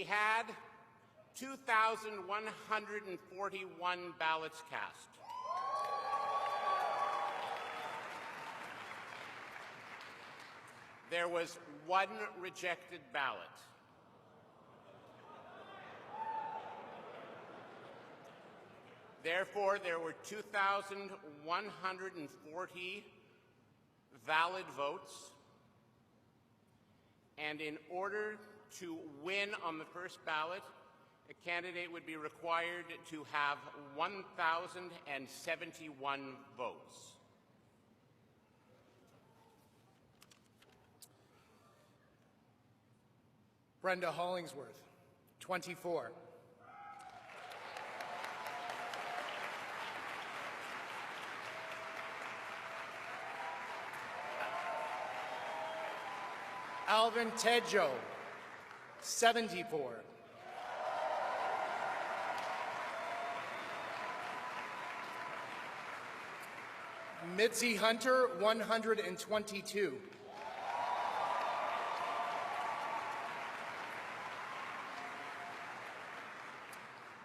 had 2,141 ballots cast. There was one rejected ballot. Therefore, there were 2,140 valid votes, and in order to win on the first ballot, a candidate would be required to have 1,071 votes. Brenda Hollingsworth, 24. Alvin Tejo, 74. Mitzi Hunter, 122.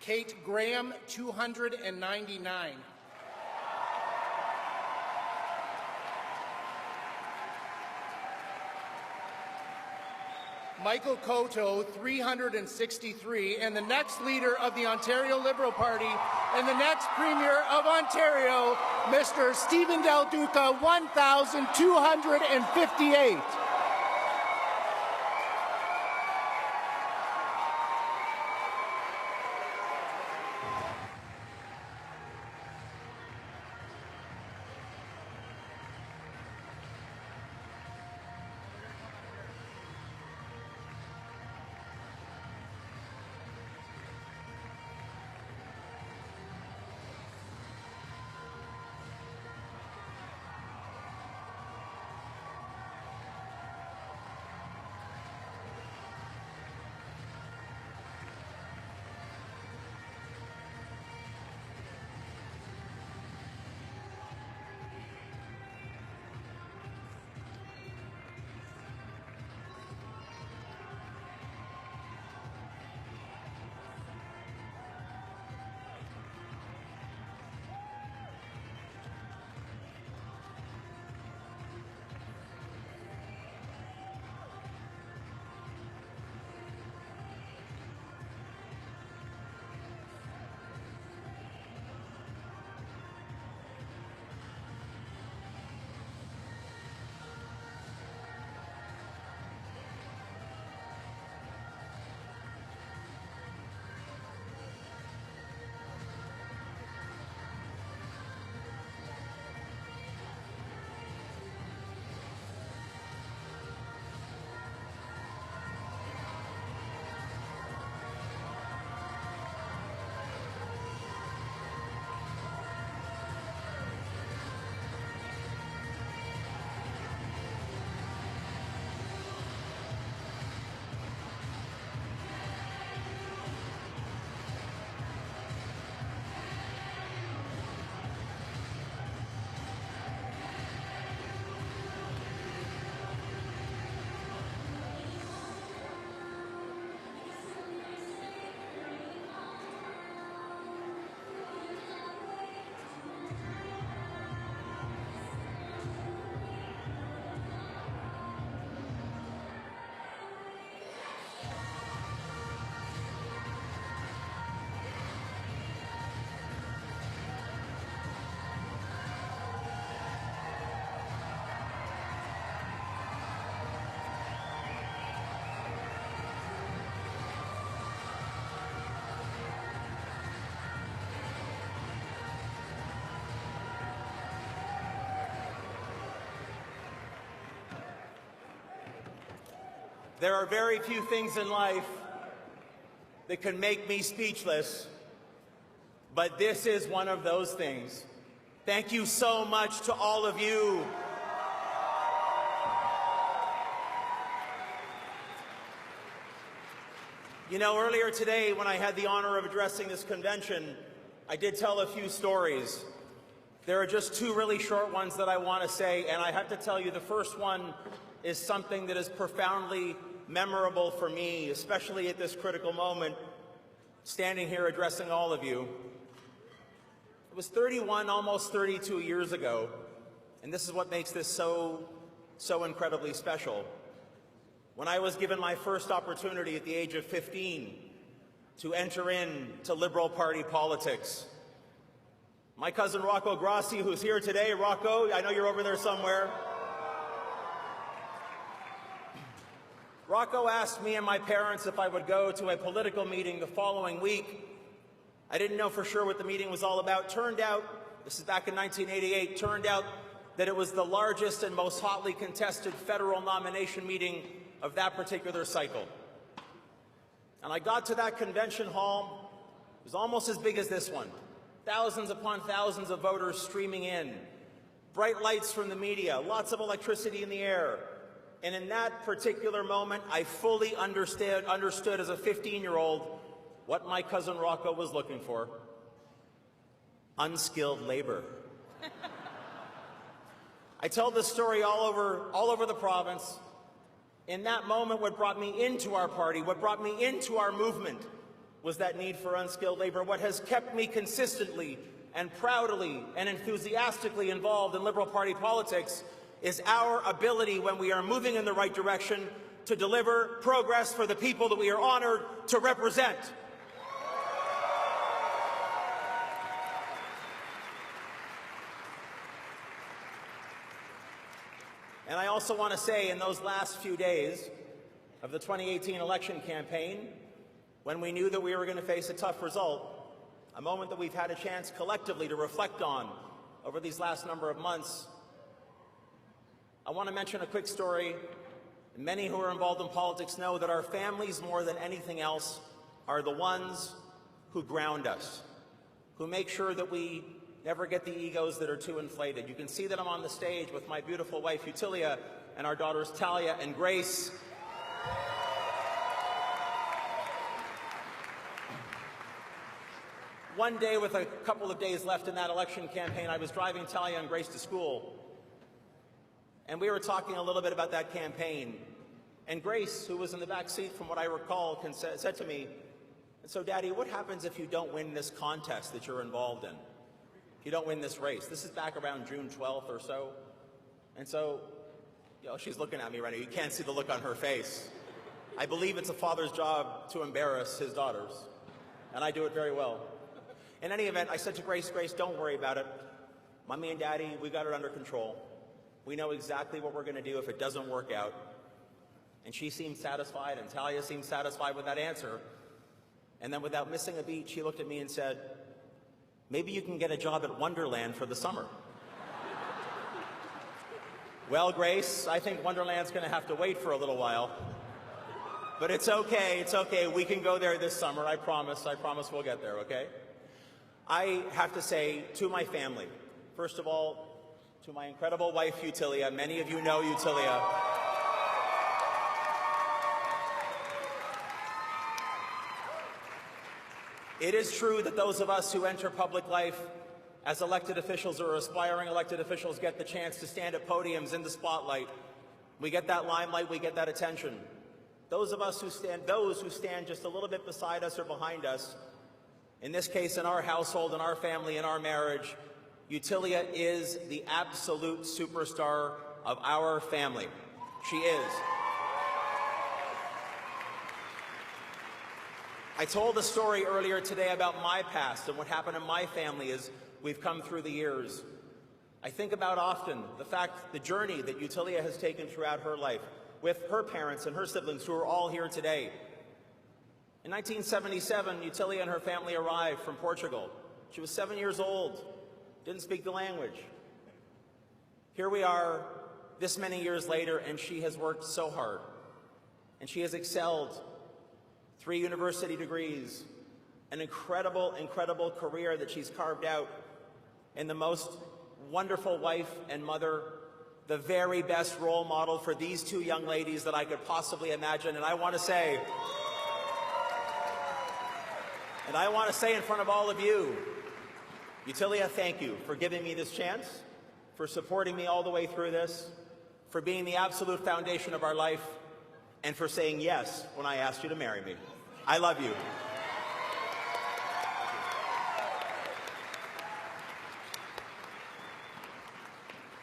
Kate Graham, 299. Michael Cotto, 363, and the next leader of the Ontario Liberal Party and the next Premier of Ontario, Mr. Stephen Del Duca, 1,258. There are very few things in life that can make me speechless, but this is one of those things. Thank you so much to all of you. You know, earlier today when I had the honor of addressing this convention, I did tell a few stories. There are just two really short ones that I want to say, and I have to tell you the first one is something that has profoundly memorable for me, especially at this critical moment, standing here addressing all of you. It was 31, almost 32 years ago, and this is what makes this so incredibly special. When I was given my first opportunity at the age of 15 to enter into Liberal Party politics. My cousin Rocco Grassi, who's here today. Rocco, I know you're over there somewhere. Rocco asked me and my parents if I would go to a political meeting the following week. I didn't know for sure what the meeting was all about. Turned out, this is back in 1988, turned out that it was the largest and most hotly contested federal nomination meeting of that particular cycle. And I got to that convention hall. It was almost as big as this one. Thousands upon thousands of voters streaming in. Bright lights from the media, lots of electricity in the air. And in that particular moment, I fully understood as a 15-year-old what my cousin Rocco was looking for. Unskilled labor. I tell this story all over the province. In that moment, what brought me into our party, what brought me into our movement, was that need for unskilled labor. What has kept me consistently and proudly and enthusiastically involved in Liberal Party politics is our ability, when we are moving in the right direction, to deliver progress for the people that we are honored to represent. And I also want to say, in those last few days of the 2018 election campaign, when we knew that we were going to face a tough result, a moment that we've had a chance collectively to reflect on over these last number of months, I want to mention a quick story. Many who are involved in politics know that our families, more than anything else, are the ones who ground us, who make sure that we never get the egos that are too inflated. You can see that I'm on the stage with my beautiful wife, Utilia, and our daughters, Talia and Grace. One day, with a couple of days left in that election campaign, I was driving Talia and Grace to school, and we were talking a little bit about that campaign. And Grace, who was in the back seat from what I recall, said to me, "So, Daddy, what happens if you don't win this contest that you're involved in? If you don't win this race?" This is back around June 12th or so. And so, she's looking at me right now. You can't see the look on her face. I believe it's a father's job to embarrass his daughters, and I do it very well. In any event, I said to Grace, don't worry about it. Mommy and Daddy, we got it under control. We know exactly what we're going to do if it doesn't work out. And she seemed satisfied, and Talia seemed satisfied with that answer. And then, without missing a beat, she looked at me and said, "Maybe you can get a job at Wonderland for the summer." Well, Grace, I think Wonderland's going to have to wait for a little while. But it's okay, we can go there this summer, I promise we'll get there, okay? I have to say to my family, first of all, to my incredible wife, Utilia. Many of you know Utilia. It is true that those of us who enter public life as elected officials or aspiring elected officials get the chance to stand at podiums in the spotlight. We get that limelight, we get that attention. Those who stand just a little bit beside us or behind us, in this case, in our household, in our family, in our marriage, Utilia is the absolute superstar of our family. She is. I told a story earlier today about my past and what happened in my family as we've come through the years. I think about often the journey that Utilia has taken throughout her life with her parents and her siblings who are all here today. In 1977, Utilia and her family arrived from Portugal. She was 7 years old, didn't speak the language. Here we are this many years later, and she has worked so hard. And she has excelled. 3 university degrees, an incredible, incredible career that she's carved out, and the most wonderful wife and mother, the very best role model for these 2 young ladies that I could possibly imagine. And I want to say in front of all of you, Utilia, thank you for giving me this chance, for supporting me all the way through this, for being the absolute foundation of our life, and for saying yes when I asked you to marry me. I love you.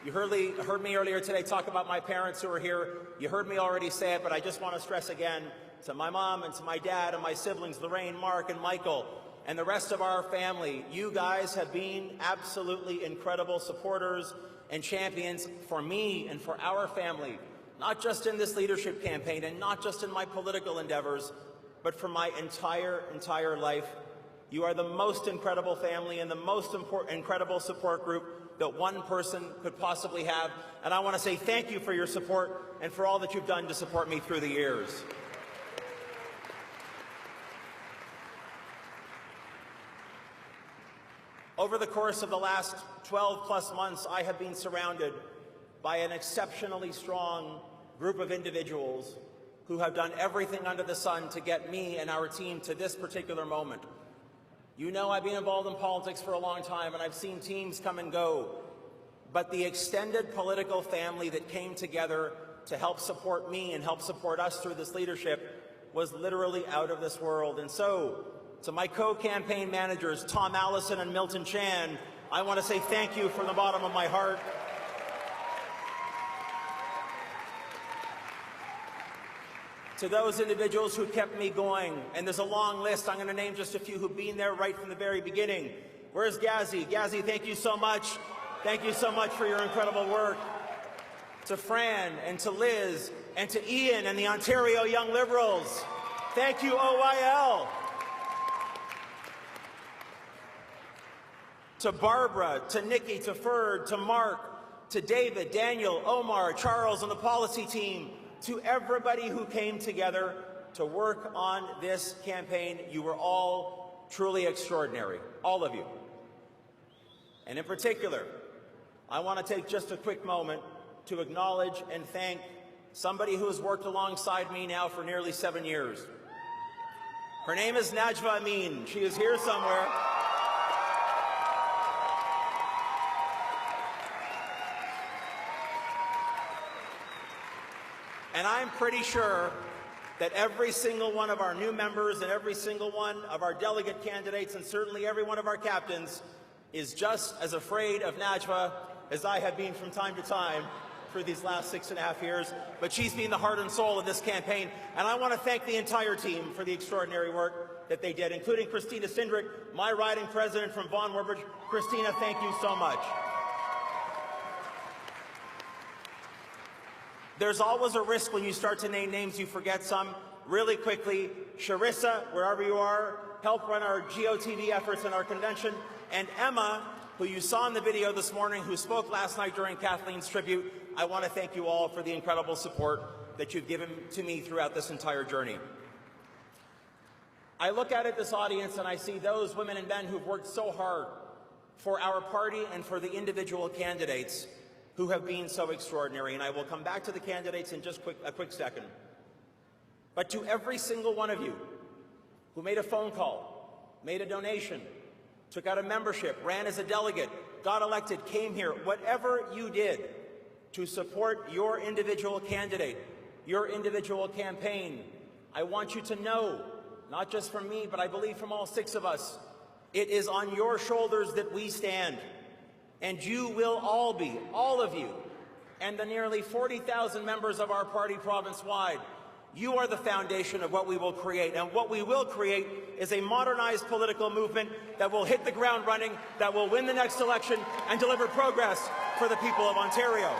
You heard me earlier today talk about my parents who are here. You heard me already say it, but I just want to stress again to my mom and to my dad and my siblings, Lorraine, Mark, and Michael, and the rest of our family. You guys have been absolutely incredible supporters and champions for me and for our family, not just in this leadership campaign and not just in my political endeavors, but for my entire life. You are the most incredible family and the most incredible support group that one person could possibly have. And I want to say thank you for your support and for all that you've done to support me through the years. Over the course of the last 12+ months, I have been surrounded by an exceptionally strong group of individuals who have done everything under the sun to get me and our team to this particular moment. You know I've been involved in politics for a long time, and I've seen teams come and go. But the extended political family that came together to help support me and help support us through this leadership was literally out of this world. And so, to my co-campaign managers, Tom Allison and Milton Chan, I want to say thank you from the bottom of my heart. To those individuals who kept me going, and there's a long list, I'm going to name just a few who've been there right from the very beginning. Where's Gazi? Gazi, thank you so much. Thank you so much for your incredible work. To Fran and to Liz and to Ian and the Ontario Young Liberals. Thank you, OYL. To Barbara, to Nikki, to Ferd, to Mark, to David, Daniel, Omar, Charles, and the policy team. To everybody who came together to work on this campaign, you were all truly extraordinary, all of you. And in particular, I want to take just a quick moment to acknowledge and thank somebody who has worked alongside me now for nearly 7 years. Her name is Najwa Amin. She is here somewhere. And I'm pretty sure that every single one of our new members and every single one of our delegate candidates and certainly every one of our captains is just as afraid of Najwa as I have been from time to time through these last 6.5 years. But she's been the heart and soul of this campaign. And I want to thank the entire team for the extraordinary work that they did, including Christina Sindrick, my riding president from Vaughan Woodbridge. Christina, thank you so much. There's always a risk when you start to name names, you forget some. Really quickly, Sharissa, wherever you are, helped run our GOTV efforts in our convention, and Emma, who you saw in the video this morning, who spoke last night during Kathleen's tribute. I want to thank you all for the incredible support that you've given to me throughout this entire journey. I look out at this audience and I see those women and men who've worked so hard for our party and for the individual candidates who have been so extraordinary, and I will come back to the candidates in just a quick second. But to every single one of you who made a phone call, made a donation, took out a membership, ran as a delegate, got elected, came here, whatever you did to support your individual candidate, your individual campaign, I want you to know, not just from me, but I believe from all 6 of us, it is on your shoulders that we stand. And you will all be, all of you, and the nearly 40,000 members of our party province-wide, you are the foundation of what we will create. And what we will create is a modernized political movement that will hit the ground running, that will win the next election, and deliver progress for the people of Ontario.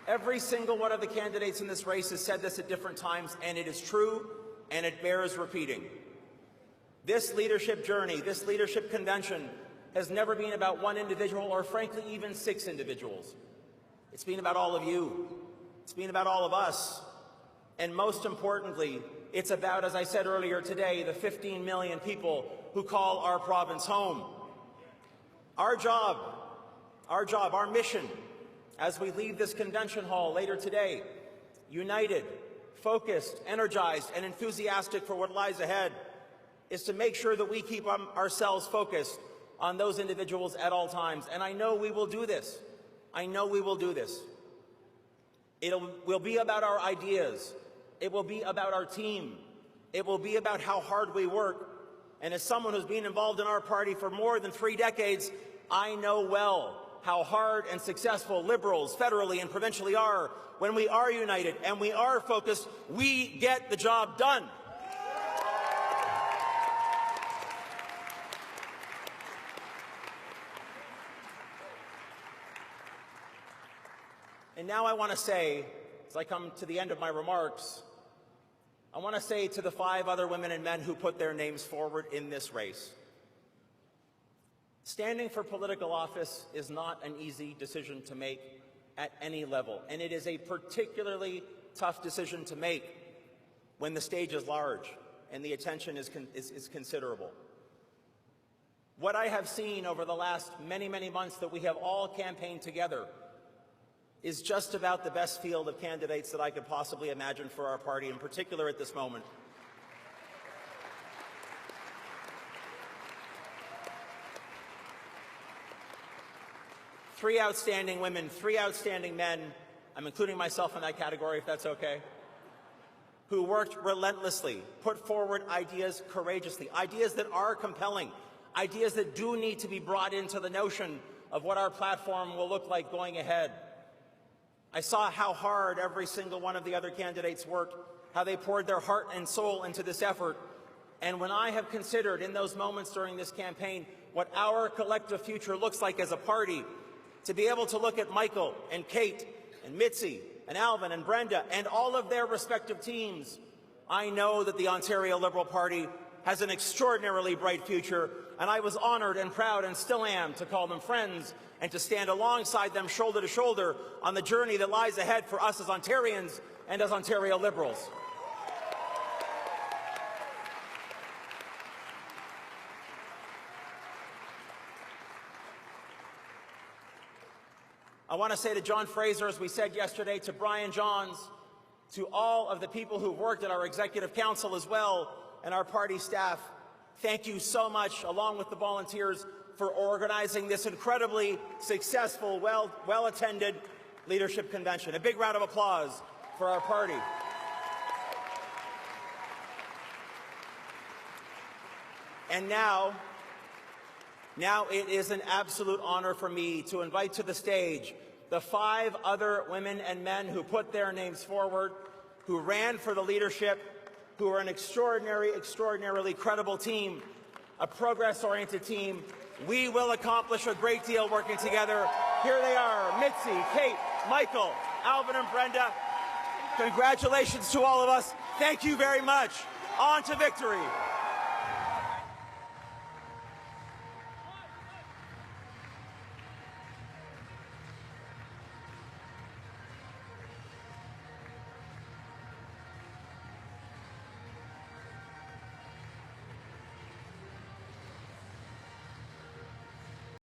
Every single one of the candidates in this race has said this at different times, and it is true. And it bears repeating. This leadership journey, this leadership convention, has never been about one individual or, frankly, even 6 individuals. It's been about all of you. It's been about all of us. And most importantly, it's about, as I said earlier today, the 15 million people who call our province home. Our job, our mission, as we leave this convention hall later today, united, focused, energized, and enthusiastic for what lies ahead, is to make sure that we keep ourselves focused on those individuals at all times. And I know we will do this. I know we will do this. It will be about our ideas. It will be about our team. It will be about how hard we work. And as someone who's been involved in our party for more than 3 decades, I know well how hard and successful Liberals, federally and provincially, are. When we are united and we are focused, we get the job done. And now I want to say, as I come to the end of my remarks, I want to say to the 5 other women and men who put their names forward in this race, standing for political office is not an easy decision to make at any level, and it is a particularly tough decision to make when the stage is large and the attention is considerable. What I have seen over the last many, many months that we have all campaigned together is just about the best field of candidates that I could possibly imagine for our party, in particular at this moment. Three outstanding women, 3 outstanding men, I'm including myself in that category if that's okay, who worked relentlessly, put forward ideas courageously, ideas that are compelling, ideas that do need to be brought into the notion of what our platform will look like going ahead. I saw how hard every single one of the other candidates worked, how they poured their heart and soul into this effort. And when I have considered in those moments during this campaign what our collective future looks like as a party, to be able to look at Michael and Kate and Mitzi and Alvin and Brenda and all of their respective teams, I know that the Ontario Liberal Party has an extraordinarily bright future, and I was honored and proud, and still am, to call them friends and to stand alongside them shoulder to shoulder on the journey that lies ahead for us as Ontarians and as Ontario Liberals. I want to say to John Fraser, as we said yesterday, to Brian Johns, to all of the people who've worked at our Executive Council as well, and our party staff, thank you so much, along with the volunteers, for organizing this incredibly successful, well-attended leadership convention. A big round of applause for our party. And now it is an absolute honor for me to invite to the stage the 5 other women and men who put their names forward, who ran for the leadership, who are an extraordinarily credible team, a progress-oriented team. We will accomplish a great deal working together. Here they are, Mitzi, Kate, Michael, Alvin, and Brenda. Congratulations to all of us. Thank you very much. On to victory.